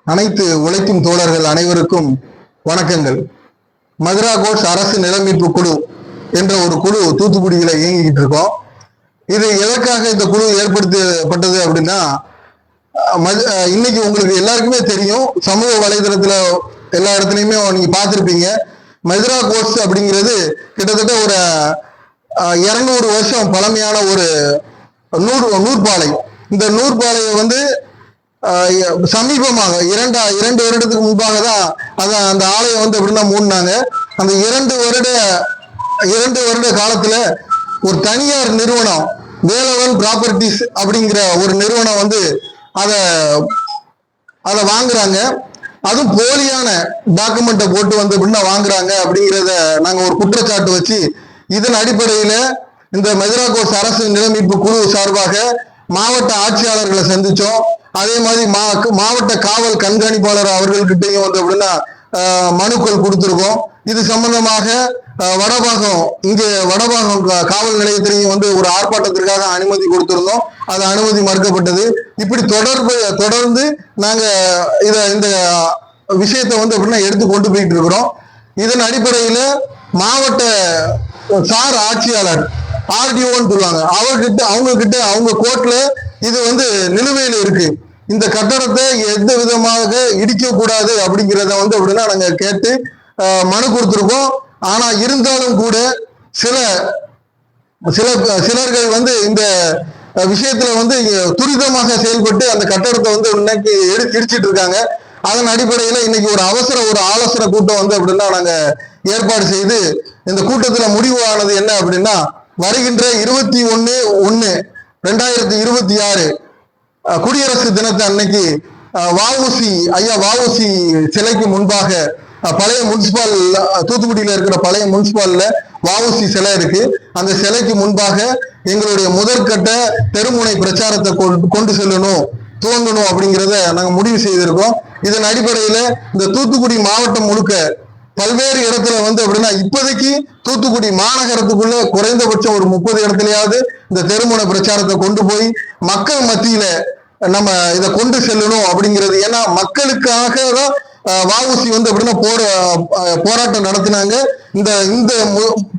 அனைத்து உழைக்கும் தோழர்கள் அனைவருக்கும் வணக்கங்கள். மதுரா கோட்ஸ் அரசு நிலமீட்பு குழு என்ற ஒரு குழு தூத்துக்குடியில இயங்கிக்கிட்டு இருக்கோம். இது எதற்காக இந்த குழு ஏற்படுத்தப்பட்டது அப்படின்னா, இன்னைக்கு உங்களுக்கு எல்லாருக்குமே தெரியும், சமூக வலைதளத்துல எல்லா இடத்துலையுமே நீங்க பார்த்திருப்பீங்க. மதுரா கோட்ஸ் அப்படிங்கிறது கிட்டத்தட்ட ஒரு 200 வருஷம் பழமையான ஒரு நூற்பாலை. இந்த நூற்பாலையை சமீபமாக 2 வருடத்துக்கு முன்பாக தான் அந்த ஆலயம் எப்படின்னா மூடினாங்க. அந்த 2 வருட காலத்துல ஒரு தனியார் நிறுவனம் வேலவன் ப்ராப்பர்ட்டிஸ் அப்படிங்கிற ஒரு நிறுவனம் அதை வாங்குறாங்க. அதுவும் போலியான டாக்குமெண்ட்டை போட்டு எப்படின்னா வாங்குறாங்க அப்படிங்கிறத நாங்க ஒரு குற்றச்சாட்டு வச்சு, இதன் அடிப்படையில இந்த மதுரா கோட்ஸ் அரசு நிலமீட்பு குழு சார்பாக மாவட்ட ஆட்சியாளர்களை சந்திச்சோம். அதே மாதிரி மாவட்ட காவல் கண்காணிப்பாளர் அவர்கள்கிட்டையும் அப்படின்னா மனுக்கள் கொடுத்திருக்கோம். இது சம்பந்தமாக வடபாகம் காவல் நிலையத்திலையும் ஒரு ஆர்ப்பாட்டத்திற்காக அனுமதி கொடுத்திருந்தோம். அது அனுமதி மறுக்கப்பட்டது. இப்படி தொடர்ந்து நாங்க இந்த விஷயத்தை அப்படின்னா எடுத்து கொண்டு போயிட்டு இருக்கிறோம். இதன் அடிப்படையில மாவட்ட சார் ஆட்சியாளர் ஆர்டிஓன்னு சொல்லுவாங்க, அவங்க கோர்ட்ல இது நிலுவையில் இருக்கு. இந்த கட்டடத்தை எந்த விதமாக இடிக்க கூடாது அப்படிங்கிறத அப்படின்னா நாங்க கேட்டு மனு கொடுத்திருக்கோம். ஆனா இருந்தாலும் கூட சிலர்கள் இந்த விஷயத்துல துரிதமாக செயல்பட்டு அந்த கட்டடத்தை இன்னைக்கு இடிச்சிட்டு இருக்காங்க. அதன் அடிப்படையில இன்னைக்கு ஒரு ஆலோசனை கூட்டம் அப்படின்னா நாங்க ஏற்பாடு செய்து, இந்த கூட்டத்துல முடிவு ஆனது என்ன அப்படின்னா, வருகின்ற 21/1/2026 குடியரசு தினத்தை அன்னைக்கு வஉசி சிலைக்கு முன்பாக பழைய முனிசிபால் தூத்துக்குடியில இருக்கிற பழைய முனிசிபால்ல வஉசி சிலை இருக்கு. அந்த சிலைக்கு முன்பாக எங்களுடைய முதற்கட்ட தெருமுனை பிரச்சாரத்தை கொண்டு செல்லணும், துவங்கணும் அப்படிங்கிறத நாங்க முடிவு செய்திருக்கோம். இதன் அடிப்படையில இந்த தூத்துக்குடி மாவட்டம் முழுக்க பல்வேறு இடத்துல அப்படின்னா இப்போதைக்கு தூத்துக்குடி மாநகரத்துக்குள்ள குறைந்தபட்சம் ஒரு 30 இடத்துலயாவது இந்த தெருமுனை பிரச்சாரத்தை கொண்டு போய் மக்கள் மத்தியில நம்ம இதை கொண்டு செல்லணும் அப்படிங்கிறது. ஏன்னா மக்களுக்காக தான் வஉசி அப்படின்னா போராட்டம் நடத்தினாங்க. இந்த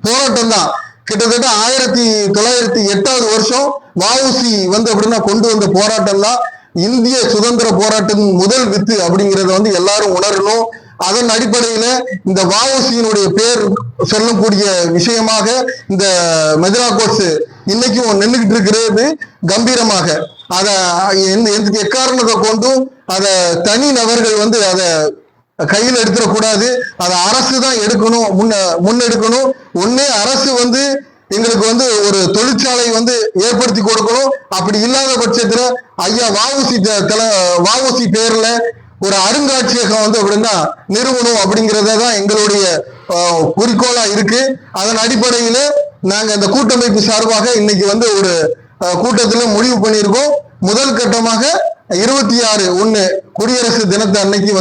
போராட்டம் தான் கிட்டத்தட்ட 1908வது வருஷம் வஉசி அப்படின்னா கொண்டு வந்த போராட்டம் தான் இந்திய சுதந்திர போராட்டத்தின் முதல் வித்து அப்படிங்கிறத எல்லாரும் உணரணும். அதன் அடிப்படையில இந்த வஉசியினுடைய பேர் சொல்லக்கூடிய விஷயமாக இந்த மதுரா கோட்ஸ் இன்னைக்கும் நின்றுகிட்டு இருக்கிறது கம்பீரமாக. அதை எக்காரணத்தை கொண்டும் அதை தனி நபர்கள் அதை கையில் எடுத்துடக்கூடாது. அதை அரசு தான் எடுக்கணும், முன்னெடுக்கணும். ஒன்னே அரசு எங்களுக்கு ஒரு தொழிற்சாலை ஏற்படுத்தி கொடுக்கணும். அப்படி இல்லாத பட்சத்துல ஐயா வஉசி பேர்ல ஒரு அருங்காட்சியகம் அப்படின்னா நிறுவனம் அப்படிங்கறதான் எங்களுடைய குறிக்கோளா இருக்கு. அதன் அடிப்படையில நாங்க இந்த கூட்டமைப்பு சார்பாக இன்னைக்கு ஒரு கூட்டத்துல முடிவு பண்ணியிருக்கோம். முதல் கட்டமாக 26/1 குடியரசு தினத்தை அன்னைக்கு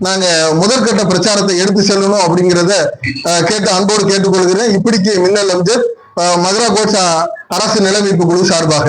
நாங்க முதற்கட்ட பிரச்சாரத்தை எடுத்து செல்லணும் அப்படிங்கிறத அன்போடு கேட்டுக்கொள்கிறேன். இப்படிக்கு மின்னல் அம்ஜத், மதுரா கோட்ஸ் அரசு நிலமீட்பு குழு சார்பாக.